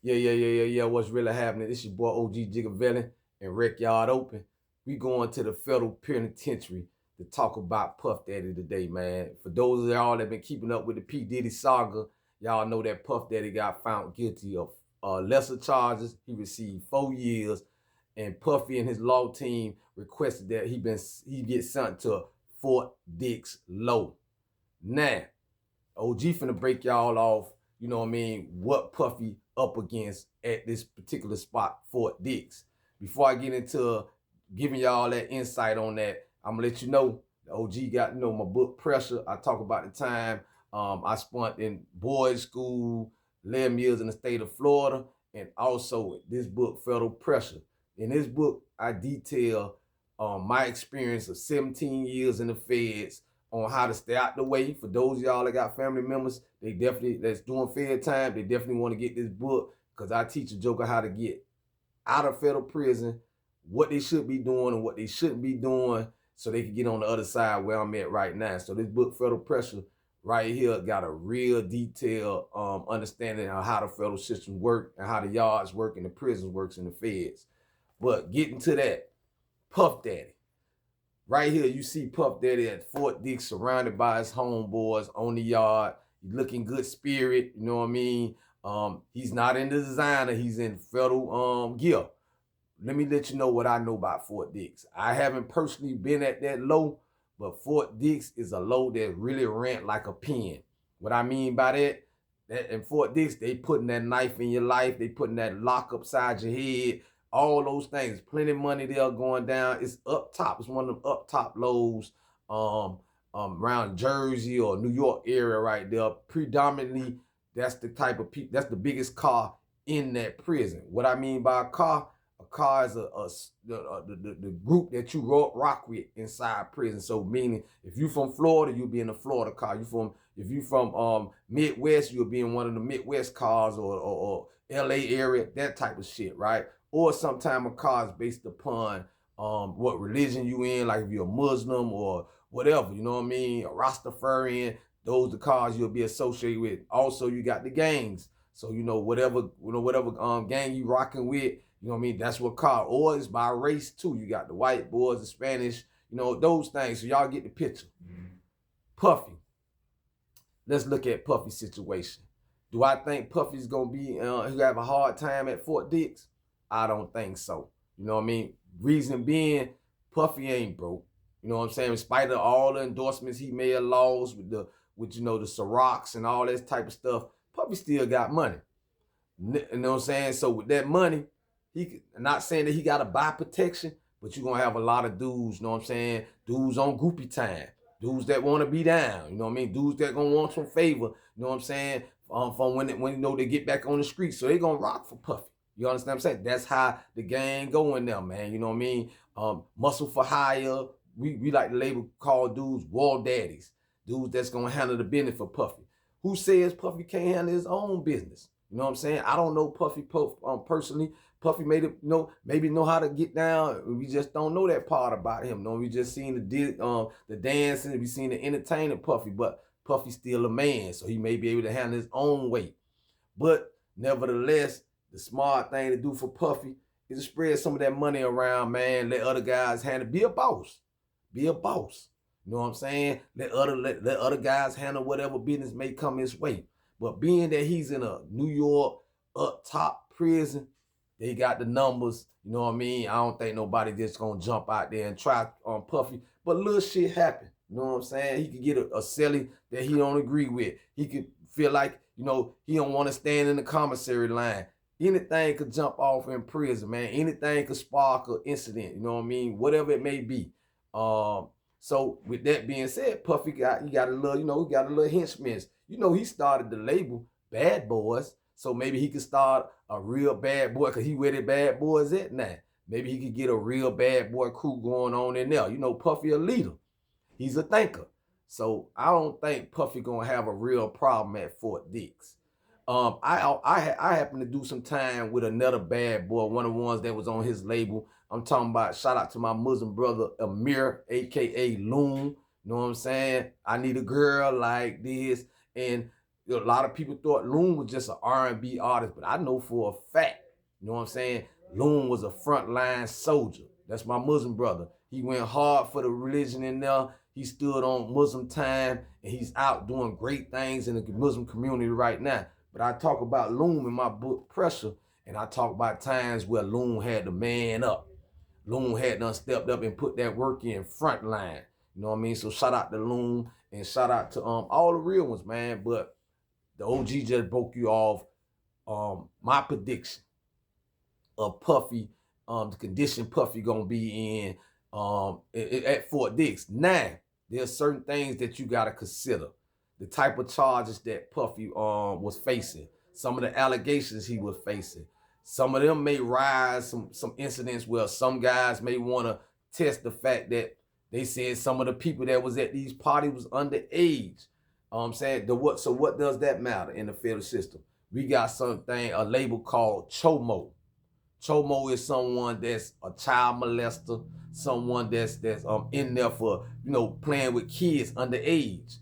Yeah. What's really happening? It's your boy OG Jigger and Rec Yard Open. We going to the federal penitentiary to talk about Puff Daddy today, man. For those of y'all that been keeping up with the P. Diddy saga, y'all know that Puff Daddy got found guilty of lesser charges. He received 4 years, and Puffy and his law team requested that he get sent to Fort Dix low. Now, OG finna break y'all off, you know what I mean, what Puffy up against at this particular spot, Fort Dix. Before I get into giving y'all that insight on that, I'm gonna let you know, the OG got, my book Pressure. I talk about the time I spent in boys' school, 11 years in the state of Florida, and also this book, Federal Pressure. In this book, I detail my experience of 17 years in the feds, on how to stay out the way. For those of y'all that got family members, that's doing Fed time, they definitely want to get this book, because I teach a joker how to get out of federal prison, what they should be doing and what they shouldn't be doing, so they can get on the other side where I'm at right now. So this book, Federal Pressure, right here, got a real detailed understanding of how the federal system work and how the yards work and the prisons works in the feds. But getting to that, Puff Daddy. Right here, you see Puff Daddy at Fort Dix, surrounded by his homeboys on the yard. He's looking good spirit, you know what I mean? He's not in the designer, he's in federal gear. Let me let you know what I know about Fort Dix. I haven't personally been at that low, but Fort Dix is a low that really rent like a pen. What I mean by that in Fort Dix, they putting that knife in your life, they putting that lock upside your head, all those things. Plenty of money there going down. It's up top. It's one of them up top lows around Jersey or New York area right there. Predominantly, that's the type of people, that's the biggest car in that prison. What I mean by a car is the group that you rock with inside prison. So meaning, if you from Florida, you'll be in a Florida car. If you from Midwest, you'll be in one of the Midwest cars, or LA area, that type of shit, right? Or sometimes a car is based upon what religion you in, like if you're a Muslim or whatever, you know what I mean, a Rastafarian. Those are the cars you'll be associated with. Also, you got the gangs. So whatever gang you rocking with, you know what I mean, that's what car. Or it's by race too. You got the white boys, the Spanish, those things. So y'all get the picture. Puffy. Let's look at Puffy's situation. Do I think Puffy's gonna be he have a hard time at Fort Dix? I don't think so. You know what I mean? Reason being, Puffy ain't broke. You know what I'm saying? In spite of all the endorsements he may have lost with the Cirocs and all that type of stuff, Puffy still got money. You know what I'm saying? So with that money, not saying that he got to buy protection, but you're going to have a lot of dudes, you know what I'm saying? Dudes on groupie time. Dudes that want to be down, you know what I mean? Dudes that going to want some favor, you know what I'm saying? From when they get back on the street. So they going to rock for Puffy. You understand what I'm saying? That's how the gang going there, man. You know what I mean? Muscle for hire. We like the label call dudes war daddies. Dudes that's going to handle the business for Puffy. Who says Puffy can't handle his own business? You know what I'm saying? I don't know Puffy personally. Puffy maybe know how to get down. We just don't know that part about him. No, we just seen the dancing. We seen the entertaining Puffy, but Puffy's still a man, so he may be able to handle his own weight. But nevertheless, the smart thing to do for Puffy is to spread some of that money around, man. Let other guys handle. Be a boss. Be a boss. You know what I'm saying? Let other guys handle whatever business may come his way. But being that he's in a New York up top prison, they got the numbers. You know what I mean? I don't think nobody just gonna jump out there and try on Puffy. But little shit happen. You know what I'm saying? He could get a cellie that he don't agree with. He could feel like, he don't want to stand in the commissary line. Anything could jump off in prison, man. Anything could spark an incident, you know what I mean? Whatever it may be. So with that being said, Puffy got a little henchman. He started the label Bad Boys. So maybe he could start a real bad boy, because he where the bad boys at now. Maybe he could get a real bad boy crew going on in there. Puffy a leader. He's a thinker. So I don't think Puffy gonna have a real problem at Fort Dix. I happened to do some time with another bad boy, one of the ones that was on his label. I'm talking about, shout out to my Muslim brother Amir, aka Loon. You know what I'm saying? I need a girl like this. And A lot of people thought Loon was just an R&B artist, but I know for a fact, you know what I'm saying? Loon was a frontline soldier. That's my Muslim brother. He went hard for the religion in there. He stood on Muslim time, and he's out doing great things in the Muslim community right now. But I talk about Loon in my book Pressure, and I talk about times where Loon had to man up. Loon had done stepped up and put that work in front line. You know what I mean? So shout out to Loon and shout out to all the real ones, man. But the OG just broke you off my prediction of Puffy, the condition Puffy gonna be in at Fort Dix. Now, there's certain things that you gotta consider. The type of charges that Puffy was facing, some of the allegations he was facing. Some of them may rise some incidents where some guys may want to test the fact that they said some of the people that was at these parties was underage. I'm saying so what does that matter in the federal system? We got something, a label called Chomo. Chomo is someone that's a child molester, someone that's in there for, you know, playing with kids underage.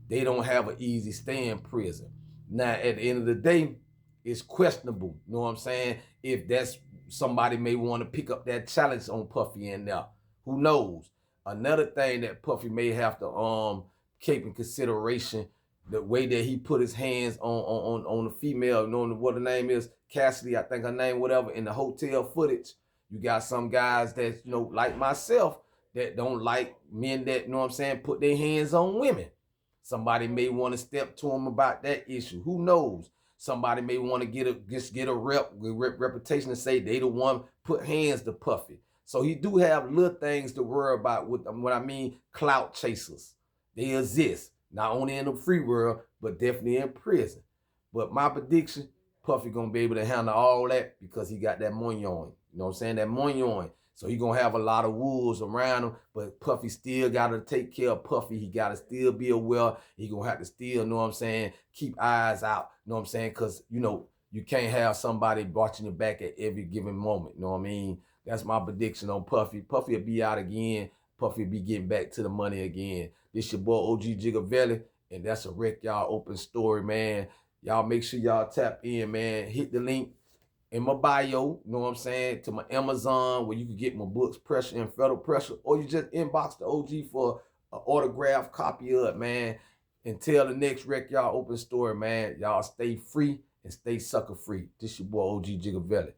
They don't have an easy stay in prison. Now, at the end of the day, it's questionable, you know what I'm saying? If that's somebody may want to pick up that challenge on Puffy in there. Who knows? Another thing that Puffy may have to keep in consideration, the way that he put his hands on the female, knowing what her name is, Cassidy, I think her name, whatever, in the hotel footage. You got some guys that, you know, like myself, that don't like men that, you know what I'm saying, put their hands on women. Somebody may want to step to him about that issue. Who knows? Somebody may want to get a reputation and say they the one put hands to Puffy. So he do have little things to worry about with what I mean, clout chasers. They exist, not only in the free world, but definitely in prison. But my prediction, Puffy gonna be able to handle all that because he got that money on him. You know what I'm saying? That money on him. So he gonna have a lot of wolves around him, but Puffy still gotta take care of Puffy. He gotta still be aware. He gonna have to still, you know what I'm saying, keep eyes out, you know what I'm saying? Cause, you know, you can't have somebody watching your back at every given moment, you know what I mean? That's my prediction on Puffy. Puffy will be out again. Puffy will be getting back to the money again. This your boy OG Jigger, and that's a Wreck Y'all Open story, man. Y'all make sure y'all tap in, man. Hit the link in my bio, you know what I'm saying, to my Amazon where you can get my books, Pressure and Federal Pressure, or you just inbox the OG for an autographed copy of it, man. Until the next Wreck Y'all Open story, man, y'all stay free and stay sucker free. This your boy OG Jigger.